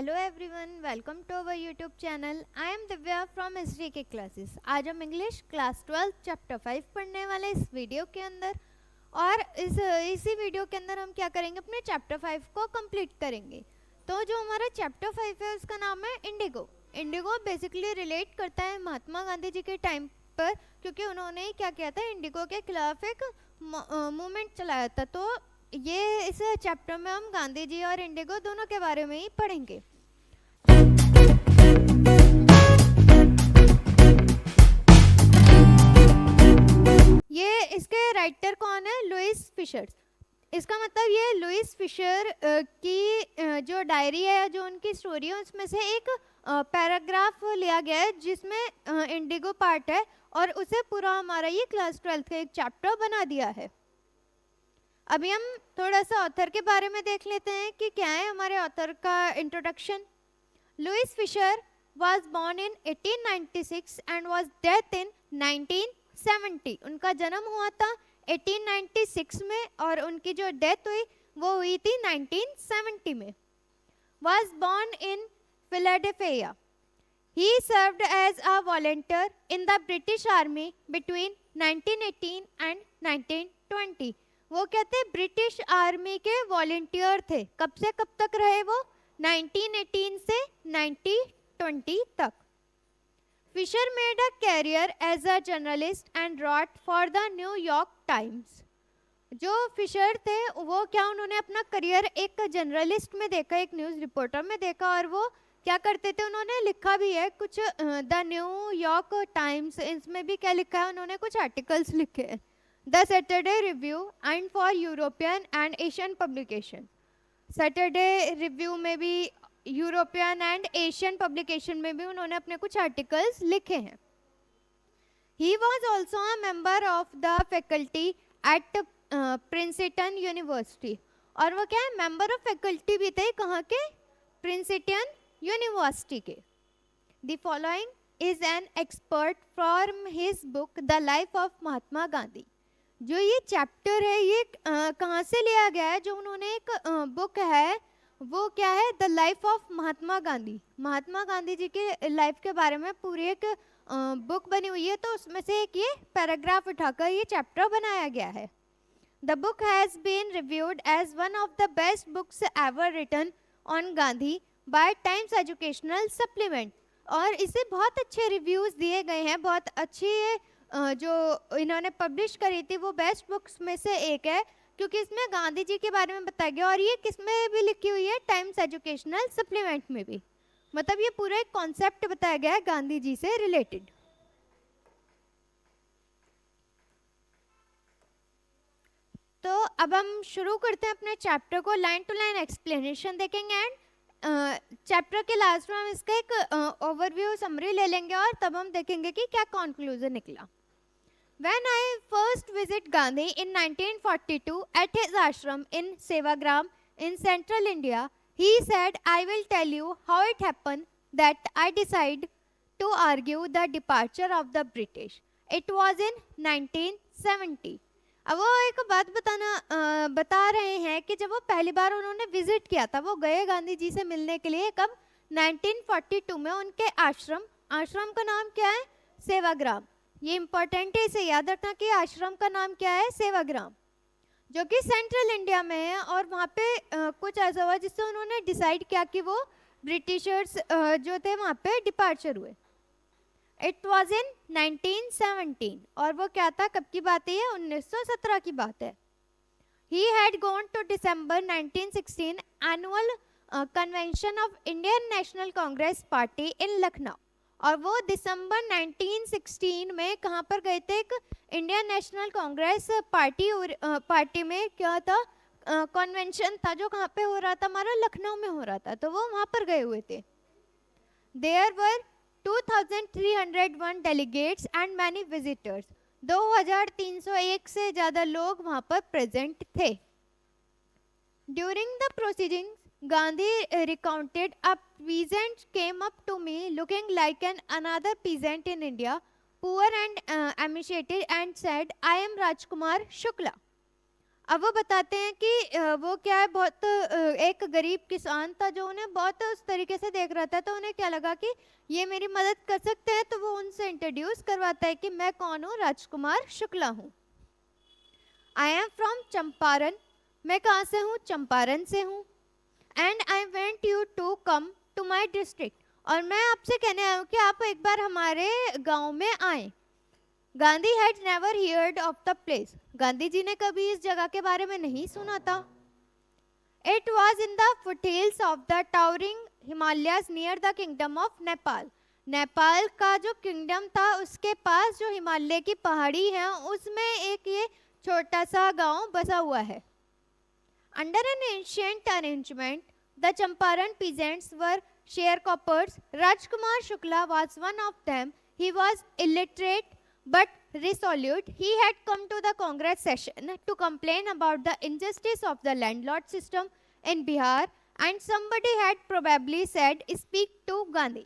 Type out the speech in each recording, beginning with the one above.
Hello everyone, welcome to our YouTube channel. I am Divya from history के classes. आज हम English class 12 chapter 5 पढ़ने वाले इस वीडियो के अंदर। और इसी वीडियो के अंदर हम क्या करेंगे, अपने चैप्टर 5 को कंप्लीट करेंगे। तो जो हमारा चैप्टर 5 है उसका नाम है इंडिगो। इंडिगो बेसिकली रिलेट करता है महात्मा गांधी जी के टाइम पर, क्योंकि उन्होंने क्या किया था, इंडिगो के खिलाफ एक मूवमेंट चलाया था। तो ये इस चैप्टर में हम गांधी जी और इंडिगो दोनों के बारे में ही पढ़ेंगे। ये इसके राइटर कौन है? Louis Fischer. इसका मतलब ये लुइस फिशर की जो डायरी है, जो उनकी स्टोरी है, उसमें से एक पैराग्राफ लिया गया है जिसमें इंडिगो पार्ट है, और उसे पूरा हमारा ये क्लास 12 का एक चैप्टर बना दिया है। अभी हम थोड़ा सा ऑथर के बारे में देख लेते हैं कि क्या है हमारे ऑथर का introduction. Louis Fischer was born in 1896 and was dead in 1970। उनका जन्म हुआ था 1896 में और उनकी जो डेथ हुई वो हुई थी 1970 में। Was born in Philadelphia। He served as a volunteer in the British Army between 1918 and 1920। वो कहते हैं ब्रिटिश आर्मी के वॉलंटियर थे। कब से कब तक रहे वो? 1918 से 1920 तक। Fischer made a career as a journalist and wrote for the New York Times. जो फिशर थे वो क्या, उन्होंने अपना करियर एक जर्नलिस्ट में देखा, एक न्यूज़ रिपोर्टर में देखा, और वो क्या करते थे, उन्होंने लिखा भी है कुछ द न्यूयॉर्क टाइम्स, इसमें भी क्या लिखा है, उन्होंने कुछ आर्टिकल्स लिखे हैं, the Saturday review and for European and Asian publication. Saturday review में भी, यूरोपियन एंड एशियन पब्लिकेशन में भी उन्होंने अपने कुछ आर्टिकल्स लिखे हैं। He was also a member of the faculty at Princeton university. और वो क्या है, मेंबर ऑफ फैकल्टी भी थे, कहाँ के? प्रिंसटन यूनिवर्सिटी के। The following is an expert from his book the life of Mahatma Gandhi. जो ये चैप्टर है ये कहाँ से लिया गया है? जो उन्होंने एक बुक है, वो क्या है? The life of Mahatma Gandhi. Mahatma Gandhi ji के लाइफ के बारे में पूरी एक बुक बनी हुई है, तो उसमें से एक ये पैराग्राफ उठाकर ये चैप्टर बनाया गया है। The book has been reviewed as one of the best books ever written on Gandhi by Times Educational Supplement. और इसे बहुत अच्छे रिव्यूज़ दिए गए हैं, बहुत अच्छी जो इन्होंने पब्लिश करी थी वो बेस्ट बुक्स में से एक है, क्योंकि इसमें गांधी जी के बारे में बताया गया, और ये किस में भी लिखी हुई है? टाइम्स एजुकेशनल सप्लीमेंट में भी। मतलब ये पूरा एक कॉन्सेप्ट बताया गया है गांधी जी से रिलेटेड। तो अब हम शुरू करते हैं अपने चैप्टर को। लाइन टू लाइन एक्सप्लेनेशन देखेंगे एंड चैप्टर के लास्ट में हम इसका एक ओवरव्यू समरी ले लेंगे, और तब हम देखेंगे कि क्या कंक्लूजन निकला। When I first visit Gandhi in 1942 at his ashram in Sevagram in central India, he said, I will tell you how it happened that I decided to argue the departure of the British. It was in 1970. अब वो एक बात बता रहे हैं कि जब वो पहली बार उन्होंने विजिट किया था, वो गए गांधी जी से मिलने के लिए, कब? 1942 में उनके आश्रम। आश्रम का नाम क्या है? सेवाग्राम। ये इंपॉर्टेंट है, इसे याद रखना कि आश्रम का नाम क्या है? सेवाग्राम, जो कि सेंट्रल इंडिया में है। और वहाँ पे कुछ ऐसा हुआ जिससे उन्होंने डिसाइड किया कि वो ब्रिटिशर्स जो थे वहाँ पे डिपार्चर हुए। It was in 1917। और वो क्या था, कब की बात है ये? 1917 की बात है। He had gone to December 1916 annual convention of Indian National Congress party in Lucknow. और वो दिसंबर 1916 में कहाँ पर गए थे? एक इंडियन नेशनल कांग्रेस पार्टी में क्या था, कन्वेंशन था, जो कहाँ पे हो रहा था? हमारा लखनऊ में हो रहा था, तो वो वहाँ पर गए हुए थे। There were 2301 delegates and many visitors. 2301 से ज़्यादा लोग वहाँ पर प्रेजेंट थे। During the proceedings Gandhi recounted, a peasant came up to me looking like another peasant in India, poor and emaciated, and said, I am Rajkumar Shukla. अब वो बताते हैं कि वो क्या है, बहुत एक गरीब किसान था जो उन्हें बहुत उस तरीके से देख रहा था, तो उन्हें क्या लगा कि ये मेरी मदद कर सकते हैं, तो वो उनसे इंट्रोड्यूस करवाता है कि मैं कौन हूँ, राजकुमार शुक्ला हूँ। आई एम फ्रॉम चंपारण, मैं कहाँ से हूँ, चंपारण से हूँ। And I went you to come to my district, और मैं आपसे कहने आया हूँ कि आप एक बार हमारे गांव में आए। Gandhi had never heard of the place, Gandhi ji ने कभी इस जगह के बारे में नहीं सुना था। It was in the foothills of the towering Himalayas near the kingdom of Nepal, Nepal का जो किंगडम था उसके पास जो हिमालय की पहाड़ी है उसमें एक ये छोटा सा गांव बसा हुआ है। Under N ancient arrangement the Champaran peasants were sharecroppers. Rajkumar Shukla was one of them. He was illiterate but resolute. He had come to the Congress session to complain about the injustice of the landlord system in Bihar, and somebody had probably said, "Speak to Gandhi."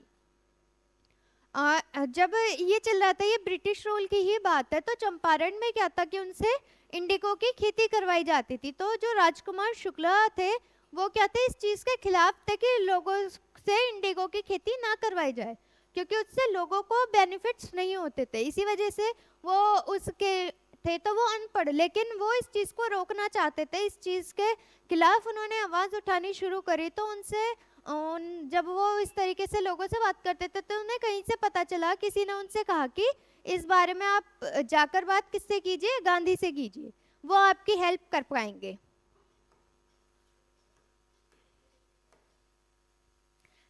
जब ये चल रहा था, ये British rule की ही बात है, तो चंपारण में क्या था कि उनसे इंडिगो की खेती करवाई जाती थी। तो जो राजकुमार शुक्ला थे वो क्या थे, इस चीज़ के खिलाफ थे कि लोगों से इंडिगो की खेती ना करवाई जाए, क्योंकि उससे लोगों को बेनिफिट्स नहीं होते थे। इसी वजह से वो उसके थे, तो वो अनपढ़, लेकिन वो इस चीज़ को रोकना चाहते थे। इस चीज़ के खिलाफ उन्होंने आवाज़ उठानी शुरू करी। तो उनसे जब वो इस तरीके से लोगों से बात करते थे तो उन्हें कहीं से पता चला, किसी ने उनसे कहा कि इस बारे में आप जाकर बात किससे कीजिए, गांधी से कीजिए, वो आपकी हेल्प कर पाएंगे।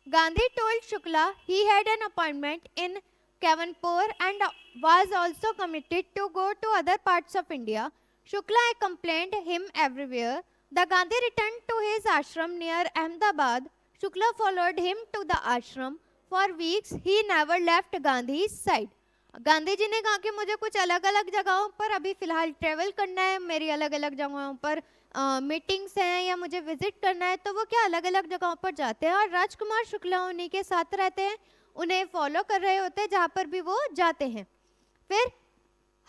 Gandhi told Shukla he had an appointment in Travancore and was also committed to go to other parts of India. Shukla accompanied him everywhere. The Gandhi returned to his ashram near Ahmedabad. Shukla followed him to the ashram. For weeks he never left Gandhi's side. Gandhi ji ने कहा कि मुझे कुछ अलग अलग जगहों पर अभी फ़िलहाल ट्रैवल करना है, मेरी अलग अलग जगहों पर मीटिंग्स हैं या मुझे विजिट करना है, तो वो क्या अलग अलग जगहों पर जाते हैं और राजकुमार शुक्ला उन्हीं के साथ रहते हैं, उन्हें फॉलो कर रहे होते हैं जहाँ पर भी वो जाते हैं। फिर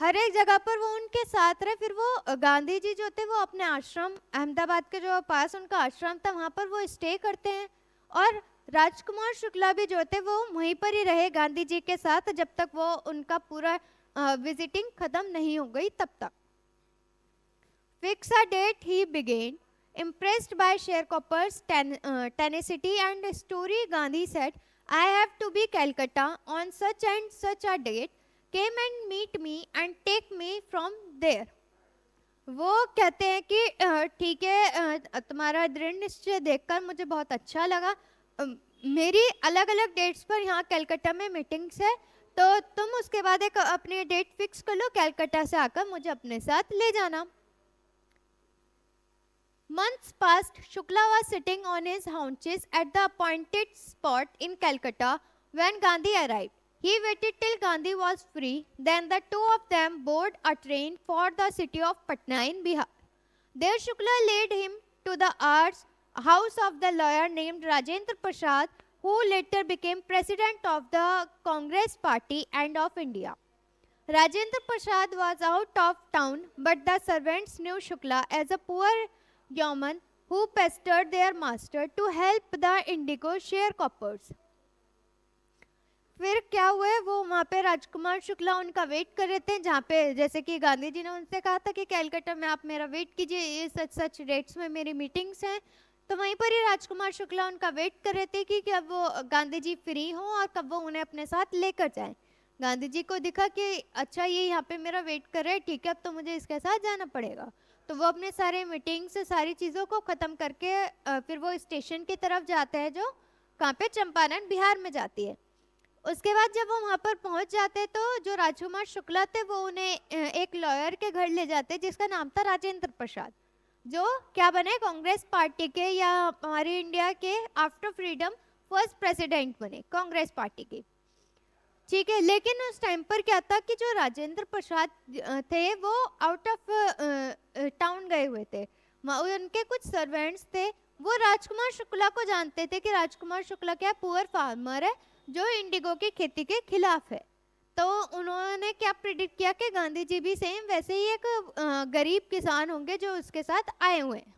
हर एक जगह पर वो उनके साथ रहे। फिर वो गांधी जी जो थे वो अपने आश्रम, अहमदाबाद के जो पास उनका आश्रम था, वहाँ पर वो स्टे करते हैं, और राजकुमार शुक्ला भी जो थे वो वहीं पर ही रहे गांधी जी के साथ जब तक वो उनका पूरा विजिटिंग खत्म नहीं हो गई तब तक। Fix a date he began. Impressed by sharecroppers' tenacity and story, Gandhi said, "I have to be Calcutta on such and such a date. Come and meet me and take me from there." वो कहते हैं कि ठीक है, तुम्हारा दृढ़ निश्चय देखकर मुझे बहुत अच्छा लगा। मेरी अलग अलग डेट्स पर यहाँ कलकत्ता में मीटिंग्स है, तो तुम उसके बाद एक अपनी डेट फिक्स कर लो, कलकत्ता से आकर मुझे अपने साथ ले जाना। Months passed. Shukla was sitting on his haunches at the appointed spot in Calcutta when Gandhi arrived. He waited till Gandhi was free. Then the two of them boarded a train for the city of Patna in Bihar. There Shukla led him to the house of the lawyer named Rajendra Prasad, who later became president of the Congress Party and of India. Rajendra Prasad was out of town, but the servants knew Shukla as a poor yeoman who pestered their master to help the indigo sharecroppers. फिर क्या हुआ है, वो वहाँ पे राजकुमार शुक्ला उनका wait कर रहे थे, जहाँ पे जैसे कि गांधी जी ने उनसे कहा था कि कलकत्ता में आप मेरा वेट कीजिए, ये सच सच डेट्स में मेरी मीटिंग्स हैं, तो वहीं पर ही राजकुमार शुक्ला उनका वेट कर रहे थे कि कब वो गांधी जी फ्री हों और कब वो उन्हें अपने साथ लेकर जाएं। गांधी जी को दिखा कि अच्छा ये यहाँ पे मेरा वेट कर रहा है, ठीक है, अब तो मुझे इसके साथ जाना पड़ेगा। तो वो अपने सारे मीटिंग्स सारी चीज़ों को ख़त्म करके फिर वो स्टेशन की तरफ जाते हैं जो कहाँ पे, चंपारण बिहार में जाती है। उसके बाद जब वो वहाँ पर पहुँच जाते तो जो राजकुमार शुक्ला थे वो उन्हें एक लॉयर के घर ले जाते जिसका नाम था राजेंद्र प्रसाद, जो क्या बने, कांग्रेस पार्टी के या हमारी इंडिया के आफ्टर फ्रीडम फर्स्ट प्रेसिडेंट बने कांग्रेस पार्टी के। ठीक है, लेकिन उस टाइम पर क्या था कि जो राजेंद्र प्रसाद थे वो आउट ऑफ टाउन गए हुए थे। उनके कुछ सर्वेंट्स थे, वो राजकुमार शुक्ला को जानते थे कि राजकुमार शुक्ला क्या पुअर फार्मर है जो इंडिगो की खेती के खिलाफ है। तो उन्होंने क्या प्रिडिक्ट किया कि गांधी जी भी सेम वैसे ही एक गरीब किसान होंगे जो उसके साथ आए हुए हैं।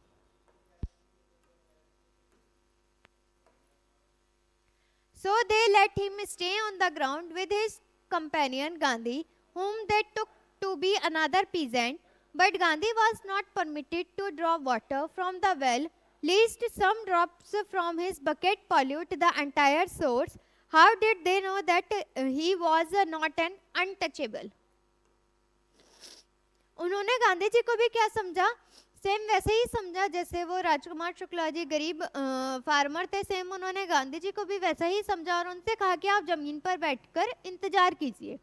So they let him stay on the ground with his companion Gandhi, whom they took to be another peasant. But Gandhi was not permitted to draw water from the well, lest some drops from his bucket pollute the entire source. How did they know that he was not an untouchable? उन्होंने गांधी जी को भी क्या समझा, same वैसे ही समझा जैसे वो राजकुमार शुक्ला जी गरीब फार्मर थे, सेम उन्होंने गांधी जी को भी वैसा ही समझा और उनसे कहा कि आप जमीन पर बैठकर इंतजार कीजिए।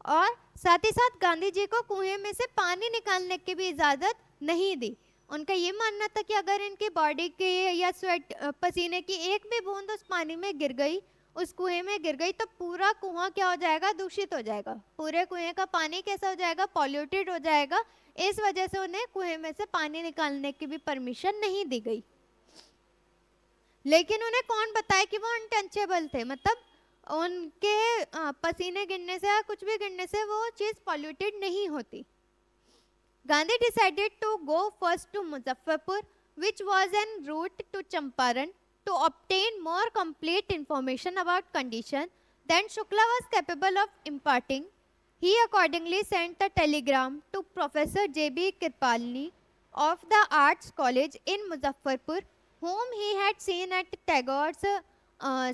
और साथ ही साथ गांधी जी को कुएं में से पानी निकालने की भी इजाज़त नहीं दी। उनका ये मानना था कि अगर इनकी बॉडी के या स्वेट पसीने की एक भी बूंद उस पानी में गिर गई, उस कुएं में गिर गई, तो पूरा कुआं क्या हो जाएगा, दूषित हो जाएगा। पूरे कुएं का पानी कैसा हो जाएगा, पॉल्यूटेड हो जाएगा। इस वजह से उन्हें कुएं में से पानी निकालने की भी परमिशन नहीं दी गई। लेकिन उन्हें कौन बताए कि वो अनटचेबल थे, मतलब उनके पसीने गिरने से या कुछ भी गिरने से वो चीज़ पॉल्यूटेड नहीं होती। Gandhi decided to go first to Muzaffarpur, which was en route to Champaran, to obtain more complete information about condition than Shukla was capable of imparting. He accordingly sent a telegram to Professor J.B. Kripalani of the Arts College in Muzaffarpur, whom he had seen at Tagore's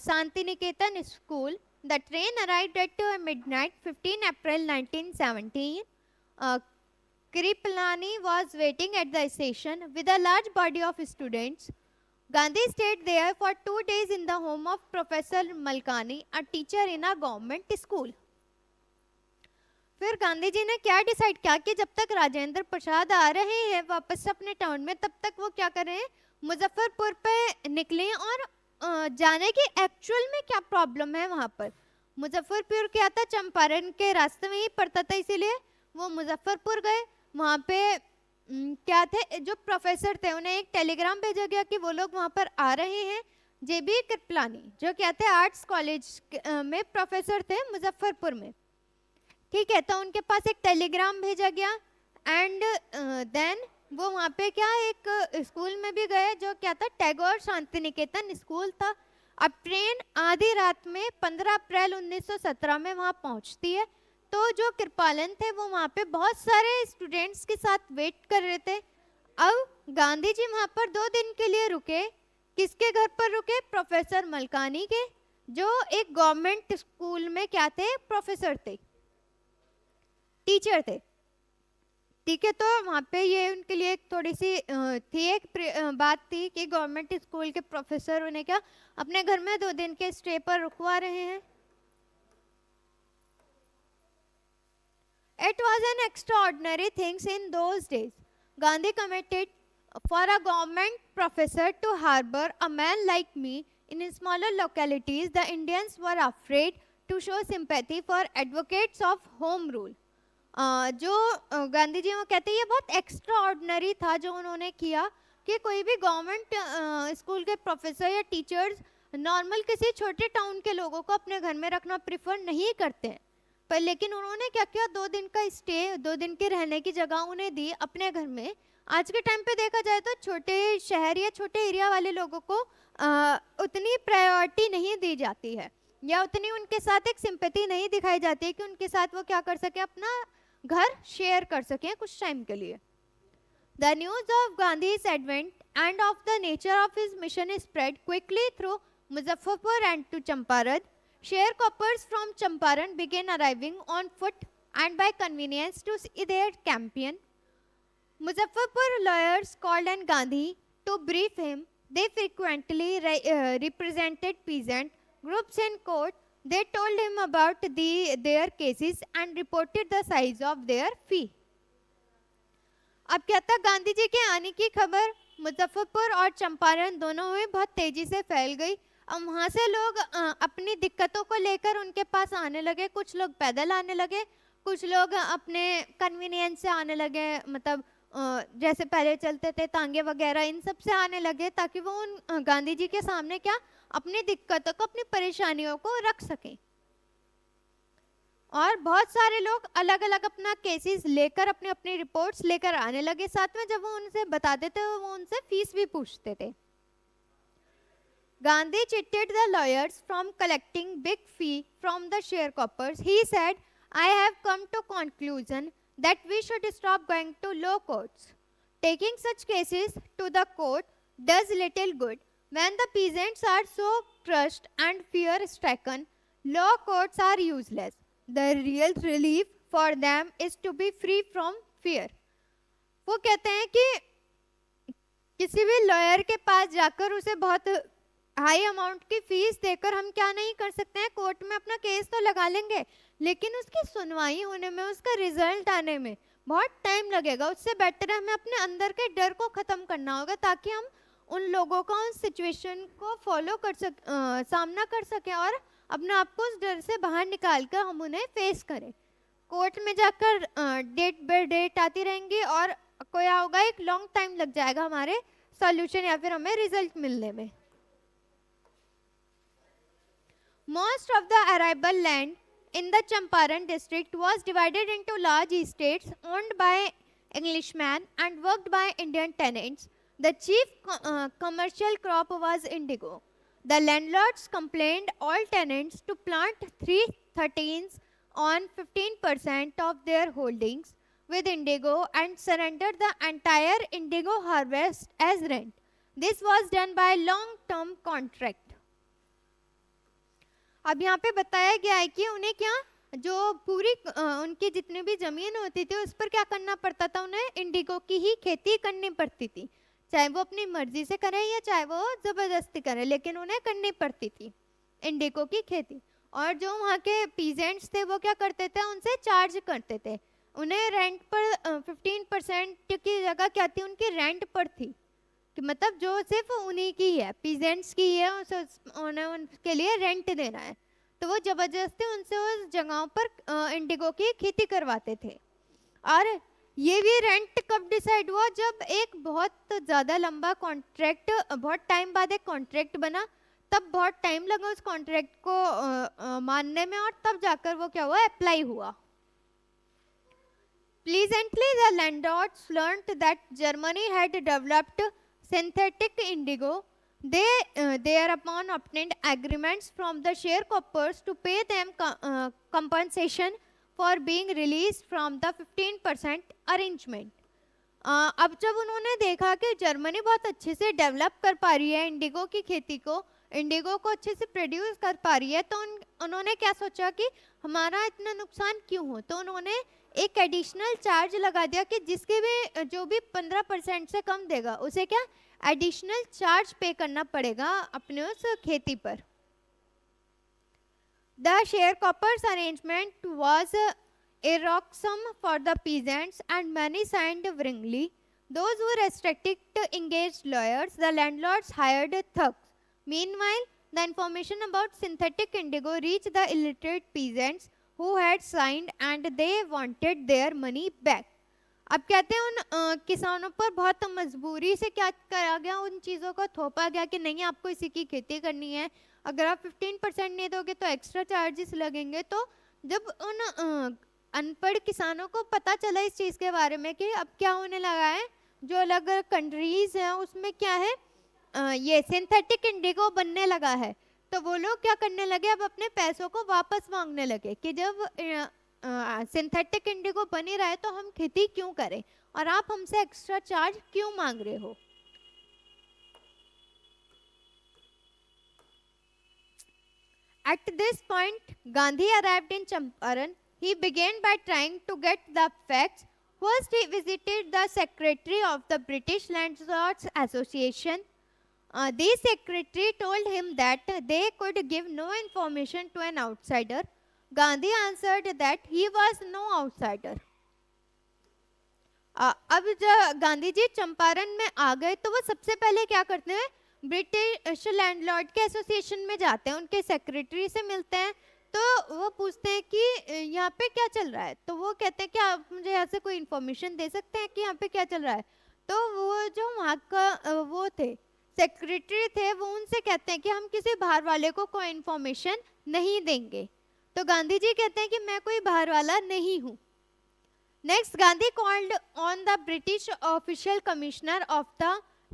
Santiniketan School. The train arrived at midnight, 15 April 1917. Kripalani was waiting at the station with a large body of students. Gandhi stayed there for 2 days in the home of Professor Malkani, a teacher in a government school. फिर गांधी जी ने क्या decide किया कि जब तक राजेंद्र प्रसाद आ रहे हैं वापस अपने टाउन में, तब तक वो क्या करें, मुजफ्फरपुर पे निकले और जाने की एक्चुअल में क्या प्रॉब्लम है वहाँ पर। मुजफ्फरपुर क्या था, चंपारण के रास्ते में ही पड़ता था, इसीलिए वो मुजफ्फरपुर गए। वहाँ पे क्या थे, जो प्रोफेसर थे उन्हें एक टेलीग्राम भेजा गया कि वो लोग वहाँ पर आ रहे हैं। जेबी कृपलानी जो क्या थे, आर्ट्स कॉलेज में प्रोफेसर थे मुजफ्फरपुर में, ठीक है, तो उनके पास एक टेलीग्राम भेजा गया। एंड देन वो वहाँ पे क्या एक स्कूल में भी गए जो क्या था, टैगोर शांति निकेतन स्कूल था। अब ट्रेन आधी रात में 15 अप्रैल 1917 में वहाँ पहुँचती है। तो जो कृपालन थे वो वहाँ पे बहुत सारे स्टूडेंट्स के साथ वेट कर रहे थे। अब गांधी जी वहाँ पर 2 दिन के लिए रुके। किसके घर पर रुके, प्रोफेसर मलकानी के, जो एक गवर्नमेंट स्कूल में क्या थे, प्रोफेसर थे, टीचर थे, ठीक है। तो वहाँ पे ये उनके लिए एक थोड़ी सी थी, एक बात थी कि गवर्नमेंट स्कूल के प्रोफेसर उन्हें क्या अपने घर में 2 दिन के स्टे पर रुकवा रहे हैं। It was an extraordinary thing in those days. Gandhi committed for a government professor to harbor a man like me in smaller localities. The Indians were afraid to show sympathy for advocates of home rule. जो गांधी जी वो कहते हैं ये बहुत extraordinary था जो उन्होंने किया कि कोई भी गवर्नमेंट स्कूल के प्रोफेसर या टीचर्स नॉर्मल किसी छोटे टाउन के लोगों को अपने घर में रखना प्रिफर नहीं करते हैं, पर लेकिन उन्होंने क्या किया, 2 दिन का स्टे, 2 दिन के रहने की जगह उन्हें दी अपने घर में। आज के टाइम पे देखा जाए तो छोटे शहर या छोटे एरिया वाले लोगों को उतनी प्रायोरिटी नहीं दी जाती है या उतनी उनके साथ एक सिंपैथी नहीं दिखाई जाती है कि उनके साथ वो क्या कर सके, अपना घर शेयर कर सकें कुछ टाइम के लिए। The news of Gandhi's advent and of the nature of his mission spread quickly through Muzaffarpur and to Champaran. Sharecroppers from Champaran began arriving on foot and by convenience to see their champion. Muzaffarpur lawyers called on Gandhi to brief him. They frequently represented peasant groups in court. They told him about their cases and reported the size of their fee. अब क्या था, गांधी जी के आने की खबर मुजफ्फरपुर और चंपारण दोनों में बहुत तेजी से फैल गई। अब वहाँ से लोग अपनी दिक्कतों को लेकर उनके पास आने लगे। कुछ लोग पैदल आने लगे, कुछ लोग अपने कन्वीनियंस से आने लगे, मतलब जैसे पहले चलते थे तांगे वगैरह, इन सब से आने लगे ताकि वो उन गांधी जी के सामने क्या अपनी दिक्कतों को, अपनी परेशानियों को रख सकें। और बहुत सारे लोग अलग अलग अपना केसेस लेकर अपनी अपनी रिपोर्ट्स लेकर आने लगे। साथ में जब वो उनसे बताते थे वो उनसे फीस भी पूछते थे। Gandhi cheated the lawyers from collecting big fee from the sharecroppers. He said, I have come to conclusion that we should stop going to law courts. Taking such cases to the court does little good. When the peasants are so crushed and fear-stricken, law courts are useless. The real relief for them is to be free from fear. वो कहते हैं कि किसी भी lawyer के पास जाकर उसे बहुत हाई अमाउंट की फीस देकर हम क्या नहीं कर सकते हैं, कोर्ट में अपना केस तो लगा लेंगे, लेकिन उसकी सुनवाई होने में, उसका रिजल्ट आने में बहुत टाइम लगेगा। उससे बेटर है हमें अपने अंदर के डर को ख़त्म करना होगा ताकि हम उन लोगों का उस सिचुएशन को फॉलो कर सामना कर सकें और अपने आप को उस डर से बाहर निकाल कर हम उन्हें फेस करें। कोर्ट में जाकर डेट बाय डेट आती रहेंगी और कोई होगा एक लॉन्ग टाइम लग जाएगा हमारे सॉल्यूशन या फिर हमें रिजल्ट मिलने में। Most of the arable land in the Champaran district was divided into large estates owned by Englishmen and worked by Indian tenants. The chief commercial crop was indigo. The landlords complained all tenants to plant 3/13 on 15% of their holdings with indigo and surrender the entire indigo harvest as rent. This was done by long-term contract. अब यहाँ पे बताया गया है कि उन्हें क्या, जो पूरी उनकी जितनी भी ज़मीन होती थी उस पर क्या करना पड़ता था, उन्हें इंडिगो की ही खेती करनी पड़ती थी, चाहे वो अपनी मर्जी से करें या चाहे वो ज़बरदस्ती करें, लेकिन उन्हें करनी पड़ती थी इंडिगो की खेती। और जो वहाँ के पीजेंट्स थे वो क्या करते थे, उनसे चार्ज करते थे, उन्हें रेंट पर 15% की जगह क्या थी, उनकी रेंट पर थी, कि मतलब जो सिर्फ उन्हीं की है, पीजेंट्स की है, उन्हें उनके लिए रेंट देना है, तो वो ज़बरदस्ती उनसे उस जगहों पर इंडिगो की खेती करवाते थे। और ये भी रेंट कब डिसाइड हुआ, जब एक बहुत ज़्यादा लंबा कॉन्ट्रैक्ट, बहुत टाइम बाद एक कॉन्ट्रैक्ट बना, तब बहुत टाइम लगा उस कॉन्ट्रैक्ट को मानने में और तब जाकर वो क्या हुआ, अप्लाई हुआ। Pleasantly, the landlords learned that Germany had developed synthetic indigo. They thereupon obtained agreements from the sharecroppers to pay them compensation for being released from the 15% arrangement. अब जब उन्होंने देखा कि जर्मनी बहुत अच्छे से डेवलप कर पा रही है इंडिगो की खेती को, इंडिगो को अच्छे से प्रोड्यूस कर पा रही है, तो उन्होंने क्या सोचा कि हमारा इतना नुकसान क्यों हो, तो उन्होंने एक एडिशनल चार्ज लगा दिया कि जिसके भी जो भी 15% से कम देगा उसे क्या एडिशनल चार्ज पे करना पड़ेगा अपने उस खेती पर। The sharecroppers arrangement was irksome for the peasants and many signed willingly. Those who restricted engaged lawyers, the landlords hired thugs. Meanwhile, the information about synthetic indigo reached the illiterate peasants who had signed and they wanted their money back. अब कहते हैं उन किसानों पर बहुत मजबूरी से क्या करा गया, उन चीज़ों को थोपा गया कि नहीं आपको इसी की खेती करनी है, अगर आप 15% नहीं दोगे तो एक्स्ट्रा चार्जेस लगेंगे। तो जब उन अनपढ़ किसानों को पता चला इस चीज़ के बारे में कि अब क्या होने लगा है, जो अलग अलग कंट्रीज़ हैं उसमें क्या है ये सिंथेटिक इंडिगो बनने लगा है, तो वो लोग क्या करने लगे, अब अपने पैसों को वापस मांगने लगे कि जब सिंथेटिक इंडिगो बन ही रहा है तो हम खेती क्यों करें और आप हमसे एक्स्ट्रा चार्ज क्यों मांग रहे हो। At this point, Gandhi arrived in Champaran. He began by trying to get the facts. First, he visited the secretary of the British Landlords Association. The secretary told him that they could give no information to an outsider. Gandhi answered that he was no outsider. अब जब गांधी जी चंपारण में आ गए तो वो सबसे पहले क्या करते हैं, ब्रिटिश लैंडलॉर्ड के एसोसिएशन में जाते हैं, उनके सेक्रेटरी से मिलते हैं, तो वो पूछते हैं कि यहाँ पे क्या चल रहा है, तो वो कहते हैं कि आप मुझे यहाँ से कोई इन्फॉर्मेशन दे सकते हैं कि यहाँ पे क्या चल रहा है। तो वो जो वहाँ का वो थे सेक्रेटरी थे, वो उनसे कहते हैं कि हम किसी बाहर वाले को कोई इन्फॉर्मेशन नहीं देंगे। तो गांधी जी कहते हैं कि मैं कोई बाहर वाला नहीं हूँ। Next, Gandhi called on the British official commissioner of the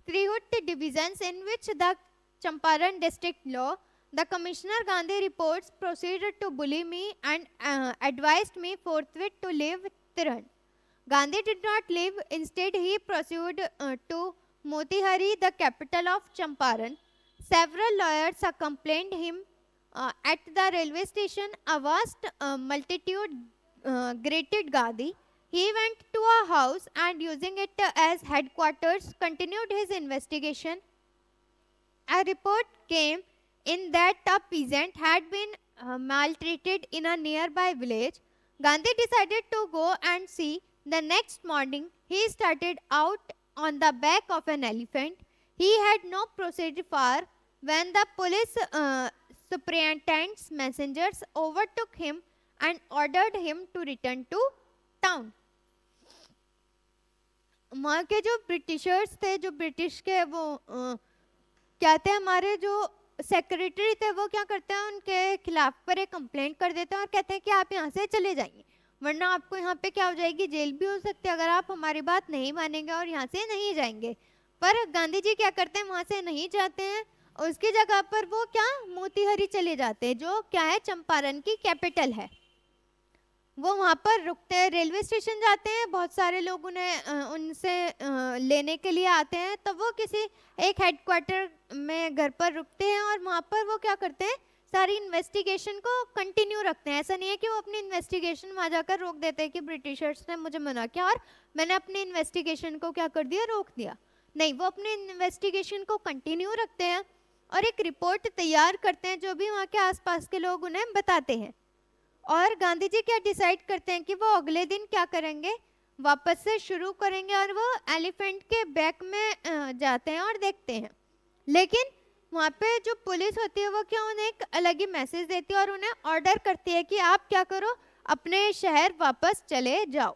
Tirhut divisions in which the Champaran district law. The Commissioner Gandhi reports proceeded to bully me and advised me forthwith to leave Tirhan. Gandhi did not leave. Instead, he proceeded to Motihari, the capital of Champaran. Several lawyers accompanied him at the railway station. A vast multitude greeted Gandhi. He went to a house and, using it as headquarters, continued his investigation. A report came in that a peasant had been maltreated in a nearby village. Gandhi decided to go and see. The next morning, he started out on the back of an elephant. He had not proceeded far when the police superintendent's messengers overtook him and ordered him to return to town. वहाँ के जो Britishers थे, जो British के वो कहते हैं हमारे जो सेक्रेटरी थे, वो क्या करते हैं, उनके खिलाफ पर एक कंप्लेंट कर देते हैं और कहते हैं कि आप यहाँ से चले जाइए, वरना आपको यहाँ पे क्या हो जाएगी, जेल भी हो सकती है अगर आप हमारी बात नहीं मानेंगे और यहाँ से नहीं जाएंगे. पर गांधी जी क्या करते हैं, वहाँ से नहीं जाते हैं, उसकी जगह पर वो क्या मोतीहारी चले जाते हैं, जो क्या है चंपारण की कैपिटल है. वो वहाँ पर रुकते हैं, रेलवे स्टेशन जाते हैं, बहुत सारे लोग उन्हें उनसे लेने के लिए आते हैं, तो वो किसी एक हेडक्वार्टर में घर पर रुकते हैं और वहाँ पर वो क्या करते हैं, सारी इन्वेस्टिगेशन को कंटिन्यू रखते हैं. ऐसा नहीं है कि वो अपनी इन्वेस्टिगेशन वहाँ जाकर रोक देते हैं कि ब्रिटिशर्स ने मुझे मना किया और मैंने अपनी इन्वेस्टिगेशन को क्या कर दिया, रोक दिया. नहीं, वो अपनी इन्वेस्टिगेशन को कंटिन्यू रखते हैं और एक रिपोर्ट तैयार करते हैं जो भी वहाँ के आसपास के लोग उन्हें बताते हैं. और गांधी जी क्या डिसाइड करते हैं कि वो अगले दिन क्या करेंगे, वापस से शुरू करेंगे और वो एलिफेंट के बैक में जाते हैं और देखते हैं. लेकिन वहाँ पे जो पुलिस होती है वो क्या उन्हें एक अलग ही मैसेज देती है और उन्हें ऑर्डर करती है कि आप क्या करो, अपने शहर वापस चले जाओ.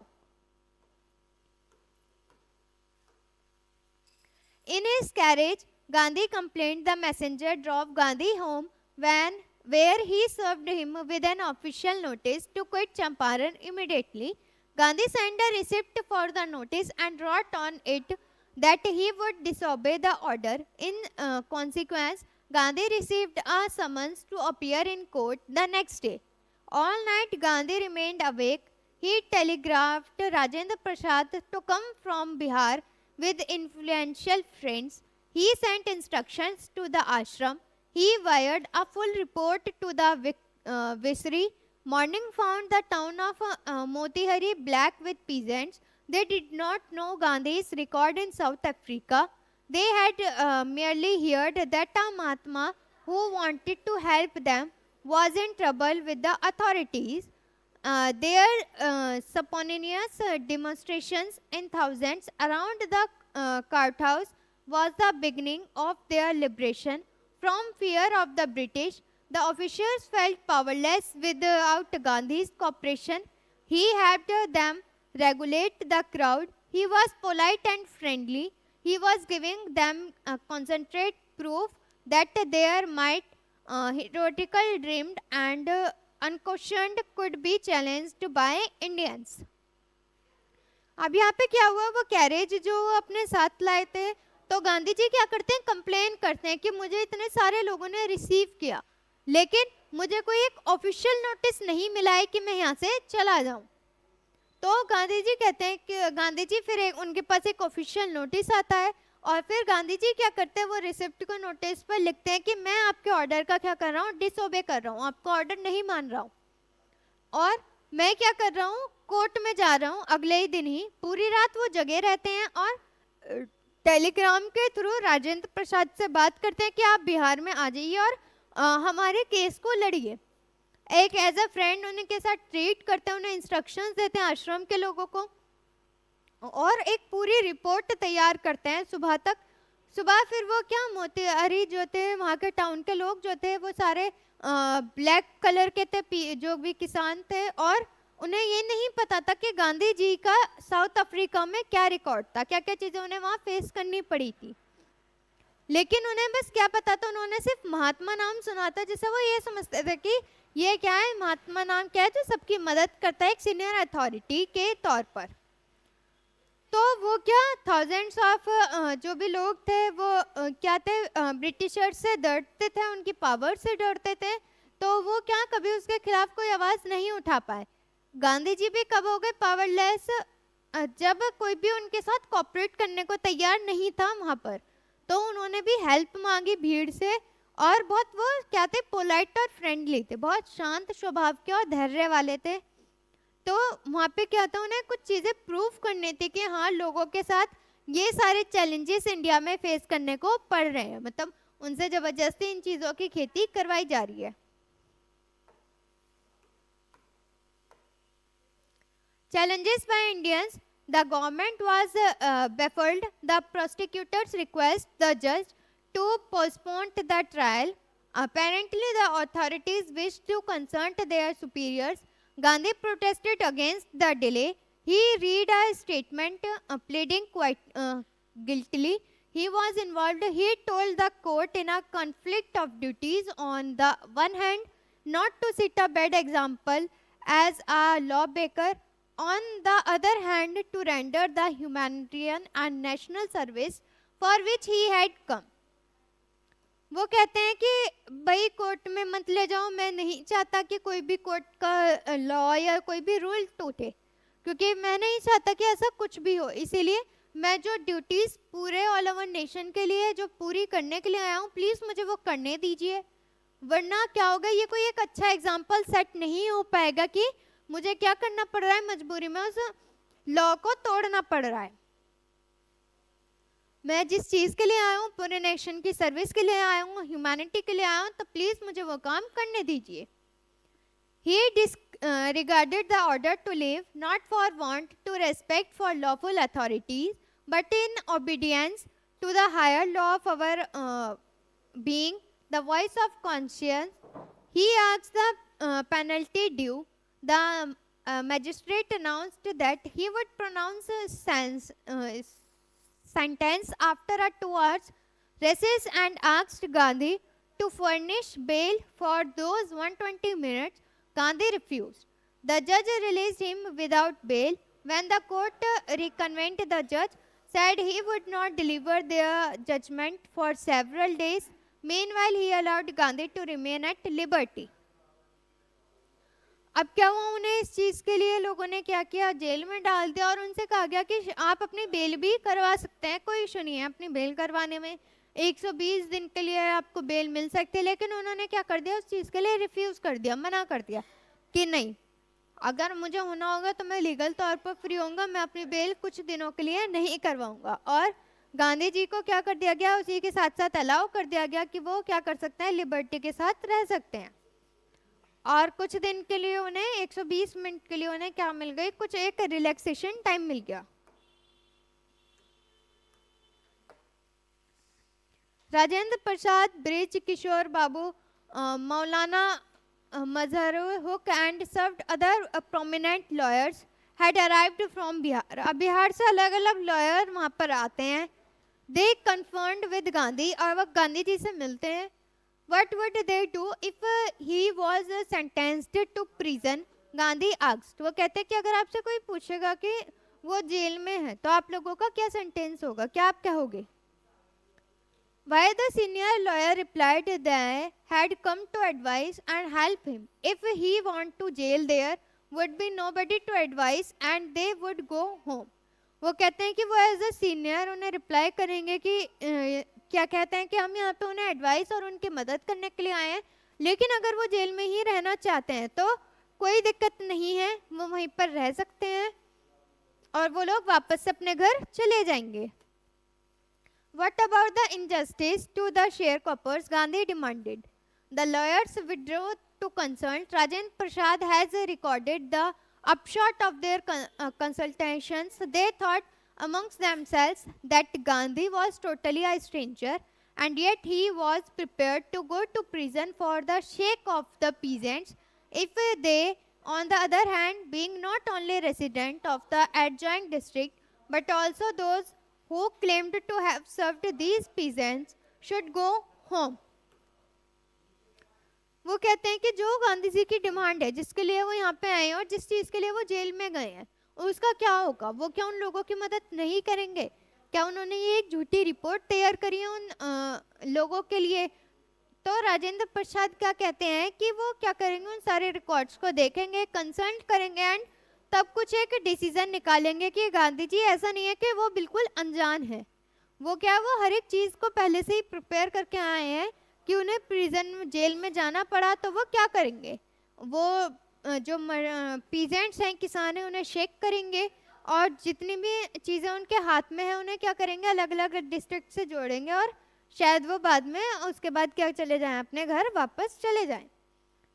In his carriage, Gandhi complained the messenger drove Gandhi home where he served him with an official notice to quit Champaran immediately. Gandhi sent a receipt for the notice and wrote on it that he would disobey the order. In consequence, Gandhi received a summons to appear in court the next day. All night Gandhi remained awake. He telegraphed Rajendra Prasad to come from Bihar with influential friends. He sent instructions to the ashram. He wired a full report to the Viceroy. Morning found the town of Motihari black with peasants. They did not know Gandhi's record in South Africa. They had merely heard that a Mahatma who wanted to help them was in trouble with the authorities. Their spontaneous demonstrations in thousands around the court house was the beginning of their liberation from fear of the British. The officials felt powerless without Gandhi's cooperation. He helped them regulate the crowd. He was polite and friendly. He was giving them concentrate proof that their might, heroical dreamed and unquestioned, could be challenged by Indians. अब यहाँ पे क्या हुआ, वो carriage जो वो अपने साथ लाए थे, तो गांधी जी क्या करते हैं, कंप्लेन करते हैं कि मुझे इतने सारे लोगों ने रिसीव किया लेकिन मुझे कोई एक ऑफिशियल नोटिस नहीं मिला है कि मैं यहाँ से चला जाऊँ. तो गांधी जी कहते हैं कि गांधी जी फिर उनके पास एक ऑफिशियल नोटिस आता है और फिर गांधी जी क्या करते हैं, वो रिसिप्ट को नोटिस पर लिखते हैं कि मैं आपके ऑर्डर का क्या कर रहा हूँ, डिसओबे कर रहा हूँ, आपका ऑर्डर नहीं मान रहा हूँ और मैं क्या कर रहा हूँ, कोर्ट में जा रहा हूँ. अगले ही दिन ही पूरी रात वो जगे रहते हैं और टेलीग्राम के थ्रू राजेंद्र प्रसाद से बात करते हैं कि आप बिहार में आ जाइए और हमारे केस को लड़िए. एक एज अ फ्रेंड उनके साथ ट्रीट करते हैं, उन्हें इंस्ट्रक्शंस देते हैं आश्रम के लोगों को और एक पूरी रिपोर्ट तैयार करते हैं सुबह तक. सुबह फिर वो क्या मोतीहारी जो थे, वहाँ के टाउन के लोग जो थे वो सारे ब्लैक कलर के थे, जो भी किसान थे, और उन्हें ये नहीं पता था कि गांधी जी का साउथ अफ्रीका में क्या रिकॉर्ड था, क्या क्या चीज़ें उन्हें वहाँ फेस करनी पड़ी थी. लेकिन उन्हें बस क्या पता था, उन्होंने सिर्फ महात्मा नाम सुना था, जिससे वो ये समझते थे कि ये क्या है, महात्मा नाम क्या है जो सबकी मदद करता है एक सीनियर अथॉरिटी के तौर पर। तो वो क्या थाउजेंड्स ऑफ जो भी लोग थे वो क्या थे, ब्रिटिशर्स से डरते थे, उनकी पावर से डरते थे, तो वो क्या कभी उसके खिलाफ कोई आवाज़ नहीं उठा पाए। गांधी जी भी कब हो गए पावरलेस, जब कोई भी उनके साथ कॉपरेट करने को तैयार नहीं था वहाँ पर, तो उन्होंने भी हेल्प मांगी भीड़ से। और बहुत वो क्या थे, पोलाइट और फ्रेंडली थे, बहुत शांत स्वभाव के और धैर्य वाले थे। तो वहाँ पे क्या था, उन्हें कुछ चीज़ें प्रूव करनी थी कि हाँ लोगों के साथ ये सारे चैलेंजेस इंडिया में फेस करने को पड़ रहे हैं, मतलब उनसे ज़बरदस्ती इन चीज़ों की खेती करवाई जा रही है। Challenges by Indians. The government was baffled. The prosecutors request the judge to postpone the trial. Apparently, the authorities wished to consult their superiors. Gandhi protested against the delay. He read a statement pleading quite guiltily. He was involved. He told the court in a conflict of duties. On the one hand, not to set a bad example as a lawmaker. On the other hand, to render the humanitarian and national service for which he had come. वो कहते हैं कि भाई court में मत ले जाओ, मैं नहीं चाहता कि कोई भी कोर्ट का लॉ या कोई भी रूल टूटे, क्योंकि मैं नहीं चाहता कि ऐसा कुछ भी हो। इसीलिए मैं जो ड्यूटीज़ पूरे ऑल ओवर नेशन के लिए जो पूरी करने के लिए आया हूँ, प्लीज़ मुझे वो करने दीजिए, वरना क्या होगा, ये कोई एक अच्छा एग्जाम्पल सेट नहीं हो पाएगा कि मुझे क्या करना पड़ रहा है, मजबूरी में उस लॉ को तोड़ना पड़ रहा है। मैं जिस चीज़ के लिए आया हूँ, पूरे नेशन की सर्विस के लिए आया हूँ, ह्यूमैनिटी के लिए आया हूँ, तो प्लीज़ मुझे वो काम करने दीजिए। He disregarded the order to leave, not for want to respect for lawful authorities, but in obedience to the higher law of our being, the voice of conscience. He asked the penalty due. The magistrate announced that he would pronounce a sentence after a 2 hours recess and asked Gandhi to furnish bail for those 120 minutes. Gandhi refused. The judge released him without bail. When the court reconvened, the judge said he would not deliver their judgment for several days. Meanwhile, he allowed Gandhi to remain at liberty. अब क्या हुआ, उन्हें इस चीज़ के लिए लोगों ने क्या किया, जेल में डाल दिया और उनसे कहा गया कि आप अपनी बेल भी करवा सकते हैं, कोई इशू नहीं है अपनी बेल करवाने में, 120 दिन के लिए आपको बेल मिल सकती है। लेकिन उन्होंने क्या कर दिया, उस चीज़ के लिए रिफ्यूज़ कर दिया, मना कर दिया कि नहीं, अगर मुझे होना होगा तो मैं लीगल तौर पर फ्री होऊंगा, मैं अपनी बेल कुछ दिनों के लिए नहीं करवाऊंगा। और गांधी जी को क्या कर दिया गया, उसी के साथ साथ अलाउ कर दिया गया कि वो क्या कर सकते हैं, लिबर्टी के साथ रह सकते हैं। और कुछ दिन के लिए उन्हें 120 मिनट के लिए उन्हें क्या मिल गई, कुछ एक रिलैक्सेशन टाइम मिल गया। Rajendra Prasad, bridge Kishore Babu, Maulana Mazhar Haque and served other prominent lawyers had arrived from Bihar. अब बिहार से अलग अलग लॉयर वहाँ पर आते हैं। दे कन्फर्म्ड विद गांधी, और वह गांधी जी से मिलते हैं। What would they do if he was sentenced to prison? Gandhi asked. वो कहते हैं कि अगर आपसे कोई पूछेगा कि वो जेल में है तो आप लोगों का क्या सेंटेंस होगा, क्या आप कहोगे? Why the senior lawyer replied they had come to advise and help him. If he want to jail, there would be nobody to advise and they would go home. वो कहते हैं कि वो एज ए सीनियर उन्हें reply करेंगे कि क्या कहते हैं कि हम यहाँ पे उन्हें एडवाइस और उनकी मदद करने के लिए आए हैं, लेकिन अगर वो जेल में ही रहना चाहते हैं तो कोई दिक्कत नहीं है, वो वहीं पर रह सकते हैं और वो लोग वापस से अपने घर चले जाएंगे। What about the injustice to the sharecroppers? Gandhi demanded. The lawyers withdrew to consult. Rajendra Prasad has recorded the upshot of their consultations. They thought amongst themselves that Gandhi was totally a stranger, and yet he was prepared to go to prison for the sake of the peasants. If they, on the other hand, being not only resident of the adjoining district, but also those who claimed to have served these peasants, should go home. वो कहते हैं कि जो गांधी जी की demand है, जिसके लिए वो यहाँ पे आए हैं और जिस चीज़ के लिए वो जेल में गए हैं, उसका क्या होगा? वो क्या उन लोगों की मदद नहीं करेंगे? क्या उन्होंने ये एक झूठी रिपोर्ट तैयार करी है उन लोगों के लिए? तो राजेंद्र प्रसाद क्या कहते हैं कि वो क्या करेंगे, उन सारे रिकॉर्ड्स को देखेंगे, कंसल्ट करेंगे एंड तब कुछ एक डिसीजन निकालेंगे कि गांधी जी ऐसा नहीं है कि वो बिल्कुल अनजान है, वो क्या, वो हर एक चीज़ को पहले से ही प्रिपेयर करके आए हैं कि उन्हें प्रिजन जेल में जाना पड़ा तो वो क्या करेंगे, वो जो पीजेंट्स हैं, किसान हैं, उन्हें शेक करेंगे और जितनी भी चीज़ें उनके हाथ में है उन्हें क्या करेंगे, अलग अलग डिस्ट्रिक्ट से जोड़ेंगे और शायद वो बाद में उसके बाद क्या चले जाएं, अपने घर वापस चले जाएं.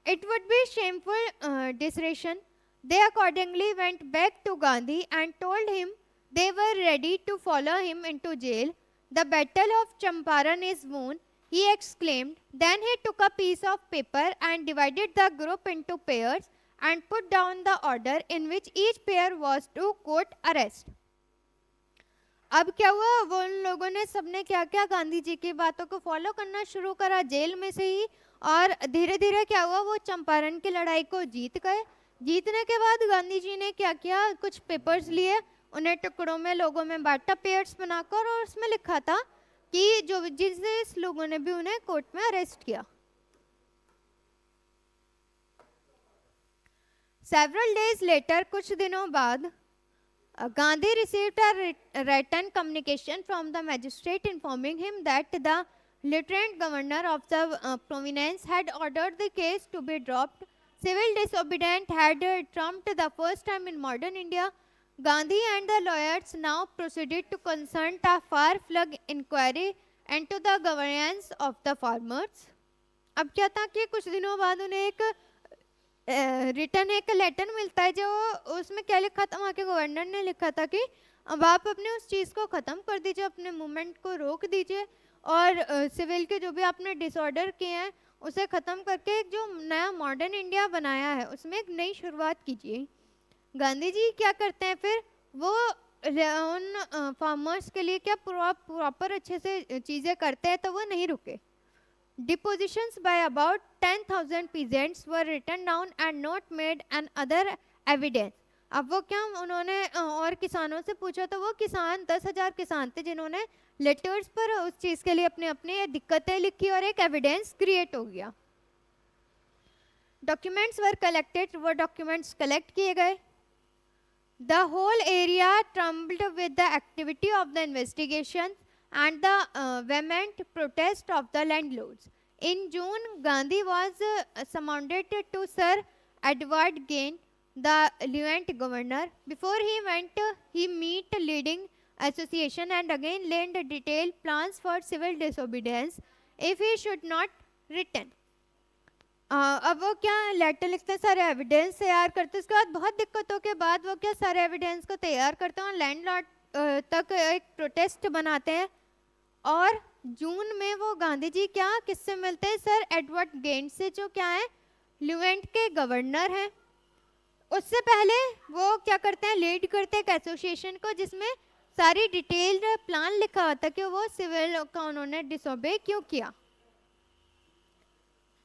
It would be shameful dissertation. They accordingly went back to Gandhi and told him they were ready to follow him into jail. The battle of Champaran is won, he exclaimed. Then he took a piece of paper and divided the group into pairs and put down the order in which each pair was to quote arrest. अब क्या हुआ, वो उन लोगों ने सबने क्या क्या गांधी जी की बातों को फॉलो करना शुरू करा जेल में से ही, और धीरे धीरे क्या हुआ, वो चंपारण की लड़ाई को जीत गए. जीतने के बाद गांधी जी ने क्या किया, कुछ पेपर्स लिए, उन्हें टुकड़ों में लोगों में बांटा पेयर्स बनाकर, और उसमें लिखा था कि जो जिस लोगों ने भी उन्हें कोर्ट में अरेस्ट किया. Several days later, कुछ दिनों बाद, Gandhi received a written communication from the magistrate informing him that the lieutenant governor of the province had ordered the case to be dropped. Civil disobedience had trumped the first time in modern India. Gandhi and the lawyers now proceeded to consult a far-flung inquiry into the governance of the farmers. अब क्या था कि कुछ दिनों बाद उन्हें एक return एक लेटर मिलता है, जो उसमें क्या लिखा था, वहाँ के गवर्नर ने लिखा था कि अब आप अपने उस चीज़ को ख़त्म कर दीजिए, अपने मूवमेंट को रोक दीजिए और सिविल के जो भी आपने डिसऑर्डर किए हैं उसे ख़त्म करके एक जो नया मॉडर्न इंडिया बनाया है उसमें एक नई शुरुआत कीजिए. गांधी जी क्या करते हैं फिर, वो उन फार्मर्स के लिए क्या प्रॉपर अच्छे से चीज़ें करते हैं, तो वो नहीं रुके. Depositions by about 10,000 peasants were written down and not made and other evidence. अब वो क्या, उन्होंने और किसानों से पूछा तो वो किसान 10,000 किसान थे जिन्होंने लेटर्स पर उस चीज़ के लिए अपने अपने दिक्कतें लिखी और एक एविडेंस क्रिएट हो गया. डॉक्यूमेंट्स वर कलेक्टेड, वो डॉक्यूमेंट्स कलेक्ट किए गए. The whole area trembled with the activity of the investigation and the vehement protest of the landlords. In June, Gandhi was summoned to Sir Edward Gain, the lieutenant governor. Before he went, he met leading association and again laid detailed plans for civil disobedience if he should not return. अब वो क्या letter लिखते हैं, सारे evidence तैयार करते हैं. उसके बाद बहुत दिक्कतों के बाद वो क्या सारे एविडेंस को तैयार करते हैं और लैंडलॉर्ड तक एक प्रोटेस्ट बनाते हैं. और जून में वो गांधी जी क्या किससे मिलते हैं, सर एडवर्ड गेंट से, जो क्या है ल्यूएंट के गवर्नर हैं. उससे पहले वो क्या करते हैं, लीड करते हैं एक एसोसिएशन को जिसमें सारी डिटेल्ड प्लान लिखा हुआ था कि वो सिविल का उन्होंने डिसोबे क्यों किया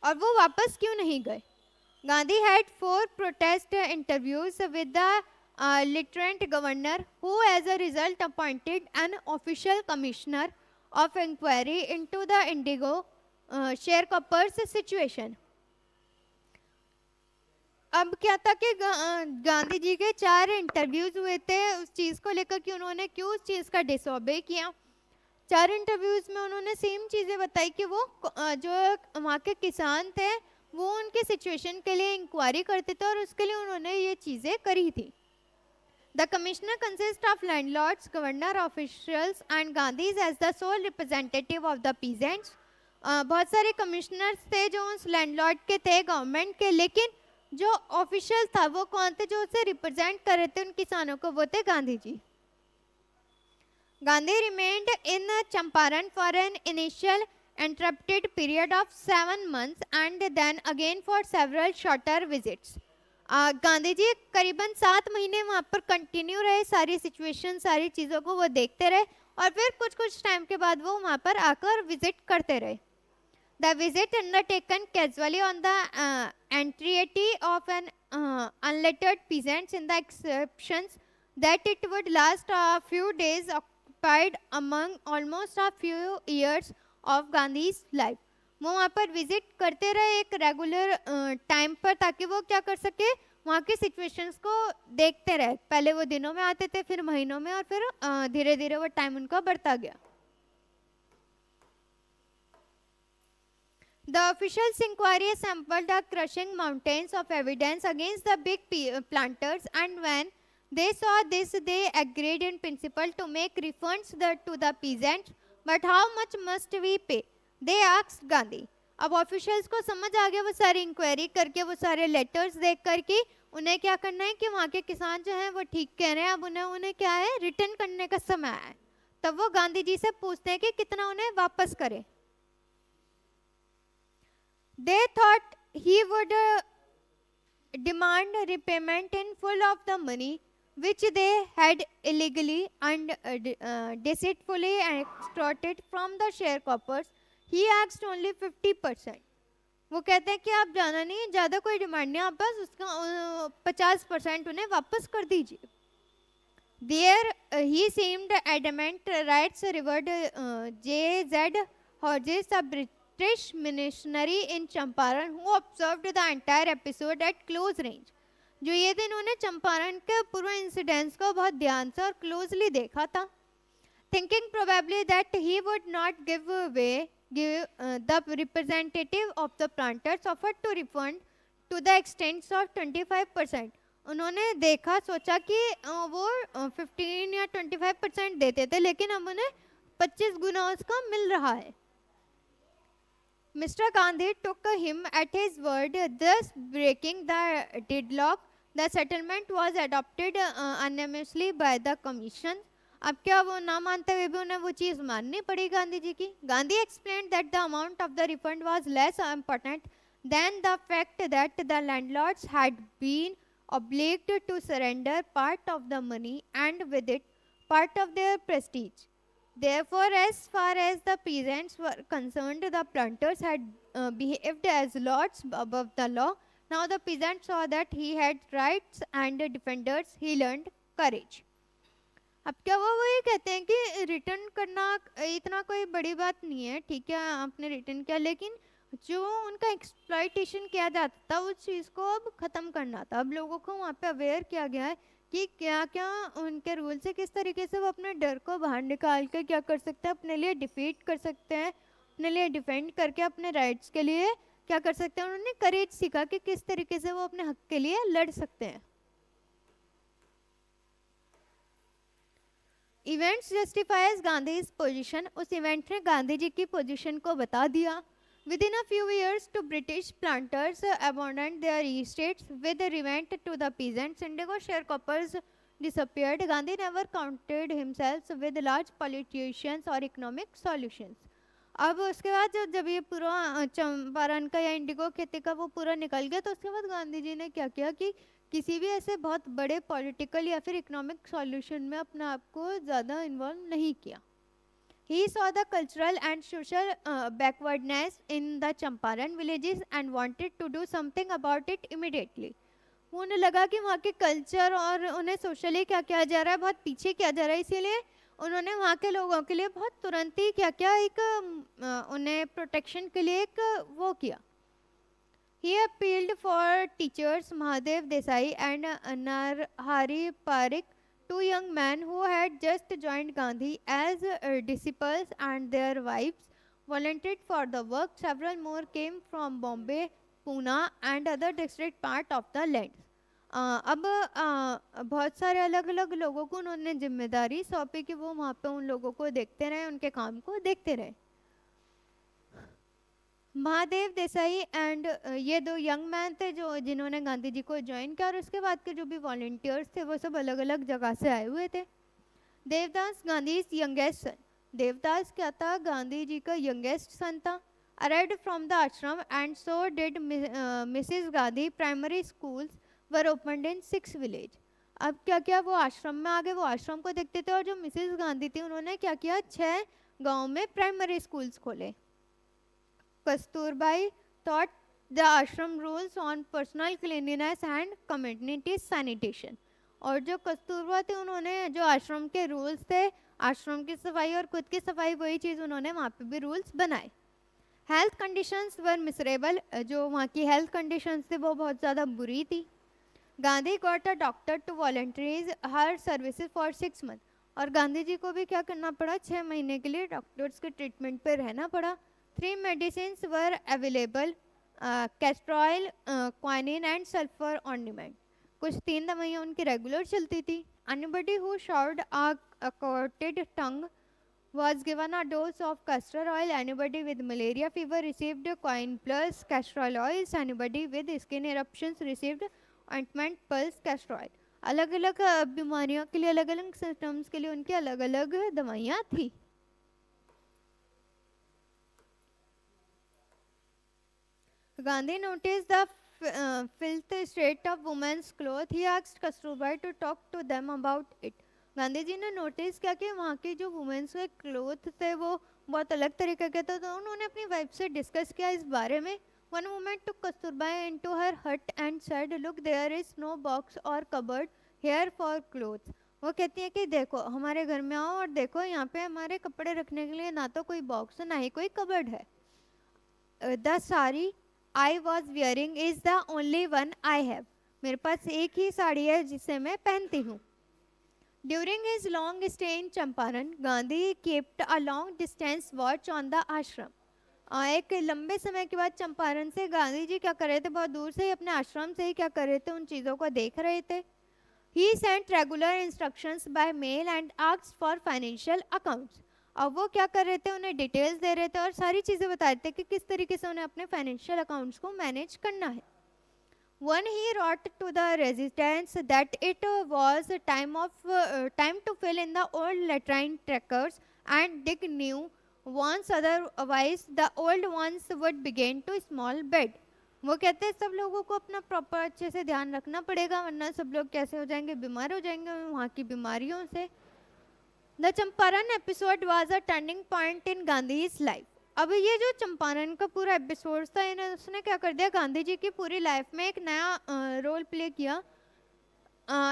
और वो वापस क्यों नहीं गए. Gandhi had 4 protest interviews with the lieutenant governor who as a result appointed an official commissioner of inquiry into the indigo sharecroppers situation. अब क्या था कि गांधी जी के 4 इंटरव्यूज हुए थे उस चीज़ को लेकर कि उन्होंने क्यों उस चीज़ का डिसोबे किया. 4 इंटरव्यूज में उन्होंने सेम चीज़ें बताई कि वो जो वहाँ के किसान थे वो उनके सिचुएशन के लिए इंक्वायरी करते थे और उसके लिए उन्होंने ये चीज़ें करी थी. The commissioner consists of landlords, governor officials and Gandhis as the sole representative of the peasants. बहुत सारे कमिश्नर्स थे जो उस लैंडलॉर्ड के थे गवर्नमेंट के, लेकिन जो ऑफिशियल था वो कौन थे जो उसे रिप्रेजेंट कर रहे थे उन किसानों को, वो थे Gandhi ji. Gandhi remained in Champaran for an initial interrupted period of 7 months and then again for several shorter visits. Gandhi ji करीबन 7 महीने वहाँ पर कंटिन्यू रहे, सारी सिचुएशन सारी चीज़ों को वो देखते रहे और फिर कुछ कुछ टाइम के बाद वो वहाँ पर आकर विजिट करते रहे. The visit undertaken casually on the entreaty of an unlettered peasant in the exceptions that it would last a few days occupied among almost a few years of Gandhi's life. वो वहाँ पर visit करते रहे एक regular time पर, ताकि वो क्या कर सके, वहाँ की सिचुएशंस को देखते रहे. पहले वो दिनों में आते थे, फिर महीनों में, और फिर धीरे धीरे वो टाइम उनका बढ़ता गया. The officials' inquiry assembled a crushing mountains of evidence against the big planters, and when they saw this, they agreed in principle to make refunds to the peasants. But how much must we pay? They asked Gandhi. अब officials को समझ आ गया, वो सारी inquiry करके, वो सारे letters देख करके उन्हें क्या करना है कि वहाँ के किसान जो हैं वो ठीक कह रहे हैं, अब उन्हें क्या है, रिटर्न करने का समय है. तब वो गांधी जी से पूछते हैं कि कितना उन्हें वापस करें. They thought he would demand repayment in full of the money which they had illegally and deceitfully extorted from the sharecroppers. He asked only 50%. वो कहते हैं कि आप जाना नहीं, ज़्यादा कोई डिमांड नहीं, आप बस उसका 50% उन्हें वापस कर दीजिए. There he seemed adamant, writes Revered J.Z. Hodges, a British missionary in Champaran who observed the entire episode at close range. जो ये दिन उन्हें चंपारण के पूर्व इंसिडेंट्स को बहुत ध्यान से और क्लोजली देखा था. Thinking probably that he would not give the representative of the planters offered to refund to the extent of 25%. उन्होंने देखा, सोचा कि वो 15 या 25% देते थे, लेकिन अब उन्हें 25 गुना उसका मिल रहा है. Mr. Gandhi took him at his word, thus breaking the deadlock. The settlement was adopted unanimously by the commission. अब क्या वो ना मानते हुए भी उन्हें वो चीज़ माननी पड़ी गांधी जी की. Gandhi explained that the amount of the refund was less important than the fact that the landlords had been obliged to surrender part of the money and with it part of their prestige. Therefore, as far as the peasants were concerned, the planters had behaved as lords above the law. Now the peasants saw that he had rights and defenders. He learned courage. अब क्या वो ये कहते हैं कि return करना इतना कोई बड़ी बात नहीं है, ठीक है आपने रिटर्न किया, लेकिन जो उनका एक्सप्लॉइटेशन किया जाता था उस चीज़ को अब ख़त्म करना था. अब लोगों को वहाँ पे अवेयर किया गया है कि क्या क्या उनके रूल से किस तरीके से वो अपने डर को बाहर निकाल के क्या कर सकते हैं, अपने लिए डिफीट कर सकते हैं, अपने लिए डिफेंड करके अपने राइट्स के लिए क्या कर सकते हैं. उन्होंने करेज सीखा कि किस तरीके से वो अपने हक के लिए लड़ सकते हैं. Events justifies Gandhi's position. उस इवेंट ने गांधी जी की पोजीशन को बता दिया. Within a few years, two British planters abandoned their estates with revenge to the peasants. Indigo sharecroppers disappeared. Gandhi never counted himself with large politicians or economic solutions. अब उसके बाद जब ये पूरा चंपारण का या इंडिगो खेती का वो पूरा निकल गया, तो उसके बाद गांधी जी ने क्या किया कि किसी भी ऐसे बहुत बड़े पॉलिटिकल या फिर इकोनॉमिक सॉल्यूशन में अपने आप को ज़्यादा इन्वॉल्व नहीं किया. He saw the cultural and social backwardness in the Champaran villages and wanted to do something about it immediately. उन्हें लगा कि वहाँ के कल्चर और उन्हें सोशली क्या किया जा रहा है, बहुत पीछे किया जा रहा है, इसीलिए उन्होंने वहाँ के लोगों के लिए बहुत तुरंत ही क्या किया, एक उन्हें प्रोटेक्शन के लिए एक वो किया. He appealed for teachers Mahadev Desai and Narhari Parikh, two young men who had just joined Gandhi as disciples, and their wives volunteered for the work. Several more came from Bombay, Pune and other district part of the land. अब बहुत सारे अलग अलग लोगों को उन्होंने जिम्मेदारी सौंपी कि वो वहाँ पे उन लोगों को देखते रहे, उनके काम को देखते रहे. महादेव देसाई एंड ये दो यंग मैन थे जो जिन्होंने गांधी जी को ज्वाइन किया, और उसके बाद के जो भी वॉलंटियर्स थे वो सब अलग अलग जगह से आए हुए थे. Devdas Gandhi youngest son. देवदास क्या था, गांधी जी का यंगेस्ट सन था. Arrived from the ashram and so did Mrs Gandhi. Primary schools were opened in 6 village. अब क्या किया, वो आश्रम में आ गए, वो आश्रम को देखते थे, और जो मिसेस गांधी थी उन्होंने क्या किया, 6 गांव में प्राइमरी स्कूल्स खोले. Kasturbai taught the ashram rules on personal cleanliness and community sanitation. और जो कस्तूरबा थे उन्होंने जो आश्रम के रूल्स थे, आश्रम की सफाई और खुद की सफाई, वही चीज़ उन्होंने वहाँ पे भी रूल्स बनाए. हेल्थ कंडीशंस वर मिसरेबल, जो वहाँ की हेल्थ कंडीशंस थी वो बहुत ज़्यादा बुरी थी. Gandhi got a doctor to volunteers her services for 6 month. और गांधी जी को भी क्या करना पड़ा, 6 महीने के लिए डॉक्टर्स के ट्रीटमेंट पे रहना पड़ा. 3 medicines were available, castor oil, quinine and sulfur ornament. कुछ 3 दवाइयाँ उनकी रेगुलर चलती थी. Anybody who showed a coated tongue was given a dose of castor oil. Anybody with malaria fever received quinine plus castor oils. Anybody with skin eruptions received ointment plus castor oil. अलग अलग बीमारियों के लिए, अलग अलग symptoms के लिए उनकी अलग अलग दवाइयाँ थी. Gandhi noticed the filthy state of women's clothes. He asked Kasturbai to talk to them about it. Gandhi ji ने नोटिस किया कि वहाँ की जो वुमेन्स के क्लोथ थे वो बहुत अलग तरीके के थे, तो उन्होंने अपनी वाइफ से डिस्कस किया इस बारे में. One woman took Kasturbai into her hut and said, "Look, there is no box or cupboard here for clothes." वो कहती है कि देखो हमारे घर में आओ और देखो यहाँ पे हमारे कपड़े रखने के लिए ना तो कोई बॉक्स है ना ही कोई कबर्ड है. The sari I was wearing is the only one I have. मेरे पास एक ही साड़ी है जिसे मैं पहनती हूँ. During his long stay in Champaran, Gandhi kept a long distance watch on the ashram. एक लंबे समय के बाद चंपारण से गांधी जी क्या कर रहे थे, बहुत दूर से ही अपने आश्रम से ही क्या कर रहे थे, उन चीज़ों को देख रहे थे. He sent regular instructions by mail and asked for financial accounts. अब वो क्या कर रहे थे, उन्हें डिटेल्स दे रहे थे और सारी चीज़ें बता रहे थे कि किस तरीके से उन्हें अपने फाइनेंशियल अकाउंट्स को मैनेज करना है. One he wrote to the residents that it was time to fill in the old latrine trackers and dig new ones, otherwise the old ones would begin to small bed. वो कहते हैं सब लोगों को अपना proper अच्छे से ध्यान रखना पड़ेगा, वरना सब लोग कैसे हो जाएंगे, बीमार हो जाएंगे वहाँ की बीमारियों से. The Champaran episode was a turning point in Gandhi's life. अब ये जो चंपारण का पूरा एपिसोड था, इन्हें उसने क्या कर दिया, गांधी जी की पूरी लाइफ में एक नया रोल प्ले किया,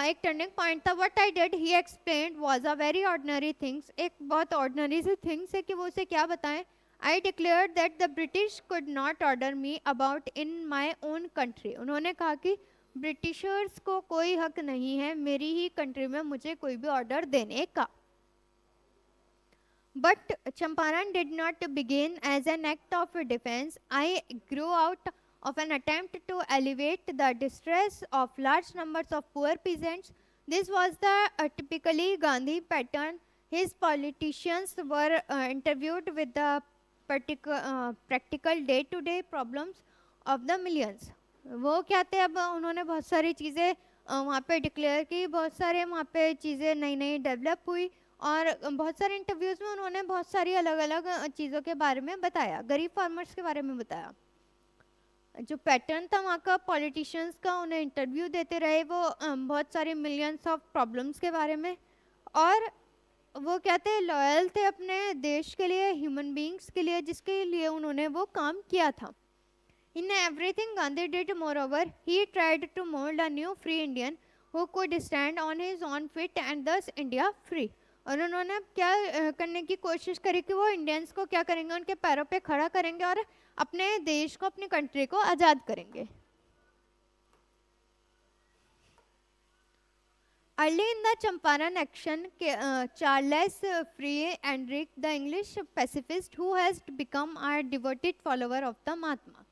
एक टर्निंग पॉइंट था. What I did he explained was a very ordinary things. एक बहुत ऑर्डिनरी सी थिंग्स है कि वो उसे क्या बताएं. I declare that the British could not order me about in my own country. उन्होंने कहा कि ब्रिटिशर्स को कोई हक नहीं है मेरी ही कंट्री में मुझे कोई भी ऑर्डर देने का. But Champaran did not begin as an act of defense. I grew out of an attempt to alleviate the distress of large numbers of poor peasants. This was the typically Gandhi pattern. His politicians were interviewed with the practical day-to-day problems of the millions. वो क्या थे, अब उन्होंने बहुत सारी चीज़ें वहाँ पे डिक्लेयर की, बहुत सारे वहाँ पे चीज़ें नई नई डेवलप हुई और बहुत सारे इंटरव्यूज़ में उन्होंने बहुत सारी अलग अलग चीज़ों के बारे में बताया, गरीब फार्मर्स के बारे में बताया. जो पैटर्न था वहाँ का पॉलिटिशियंस का, उन्हें इंटरव्यू देते रहे वो बहुत सारे मिलियंस ऑफ प्रॉब्लम्स के बारे में, और वो क्या थे, लॉयल थे अपने देश के लिए, ह्यूमन बींग्स के लिए जिसके लिए उन्होंने वो काम किया था. In everything Gandhi did, moreover, he tried to mold a new free Indian who could stand on his own feet and thus India free. और उन्होंने क्या करने की कोशिश करी कि वो इंडियंस को क्या करेंगे, उनके पैरों पे खड़ा करेंगे और अपने देश को, अपनी कंट्री को आज़ाद करेंगे. Early in the Champaran action, Charles Frederick, the English pacifist who has become a devoted follower of the Mahatma,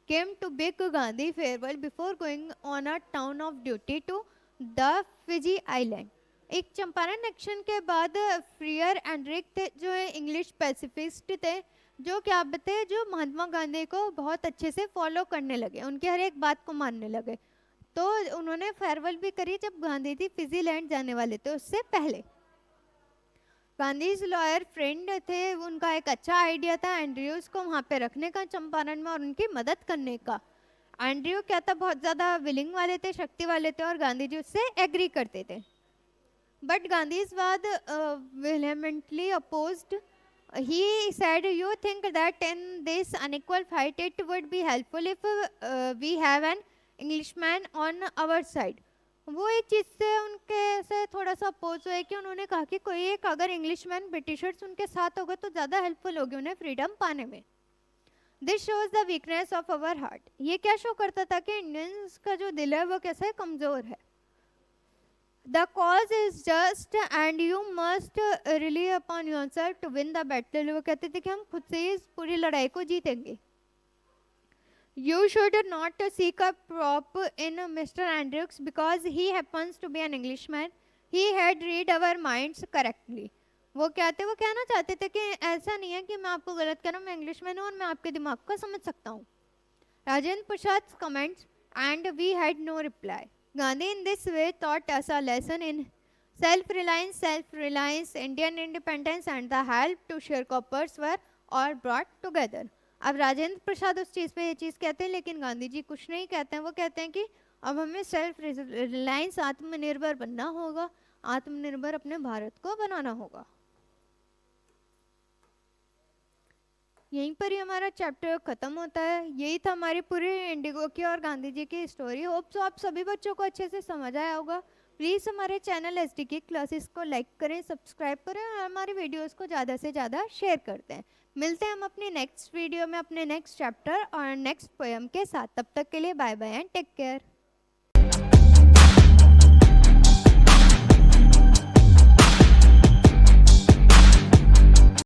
came to bid Gandhi farewell before going on a tour of duty to the Fiji island. एक Champaran action के बाद फ्रियर Anrich थे जो English pacifist थे, जो क्या थे, जो महात्मा गांधी को बहुत अच्छे से फॉलो करने लगे, उनके हर एक बात को मानने लगे. तो उन्होंने फेयरवेल भी करी जब गांधी जी फिजी लैंड जाने वाले थे. उससे पहले गांधी लॉयर फ्रेंड थे, उनका एक अच्छा आइडिया था एंड्रयूज को वहाँ पे रखने का चंपारण में और उनकी मदद करने का. एंड्रयू क्या था, बहुत ज़्यादा विलिंग वाले थे, शक्ति वाले थे, और गांधी जी उससे एग्री करते थे. बट गांधीवाद vehemently opposed. He said, "You think that in this unequal fight, it would be helpful if we have an Englishman on our side." वो एक चीज़ से उनके से थोड़ा सा अपोज हुए कि उन्होंने कहा कि कोई एक अगर इंग्लिशमैन ब्रिटिशर्स उनके साथ होगा तो ज़्यादा हेल्पफुल होगी उन्हें फ्रीडम पाने में. This shows the weakness of our heart. ये क्या शो करता था कि इंडियंस का जो दिल है वो कैसा है, कमज़ोर है. The cause is just and you must rely upon yourself to win the battle. वो कहते थे कि हम खुद से ही इस पूरी लड़ाई को जीतेंगे. You should not seek a prop in Mr. Andrews because he happens to be an Englishman. He had read our minds correctly. वो कहना चाहते थे कि ऐसा नहीं है कि मैं आपको गलत कह रहा हूँ, मैं इंग्लिशमैन हूँ और मैं आपके दिमाग को समझ सकता हूँ. Rajendra Prasad comments and we had no reply. Gandhi in this way taught us a lesson in self-reliance, Indian independence and the help to sharecroppers were all brought together. अब राजेंद्र प्रसाद उस चीज़ पे ये चीज़ कहते हैं, लेकिन गांधी जी कुछ नहीं कहते हैं. वो कहते हैं कि अब हमें सेल्फ रिलायंस, आत्मनिर्भर बनना होगा, आत्मनिर्भर अपने भारत को बनाना होगा. यहीं पर ही हमारा चैप्टर ख़त्म होता है. यही था हमारी पूरी इंडिगो की और गांधी जी की स्टोरी. होप सो आप सभी बच्चों को अच्छे से समझ आया होगा. प्लीज़ हमारे चैनल एस डी की क्लासेस को लाइक करें, सब्सक्राइब करें और हमारी वीडियोस को ज़्यादा से ज़्यादा शेयर करते हैं. मिलते हैं हम अपने नेक्स्ट वीडियो में अपने नेक्स्ट चैप्टर और नेक्स्ट पोएम के साथ. तब तक के लिए bye bye and take care.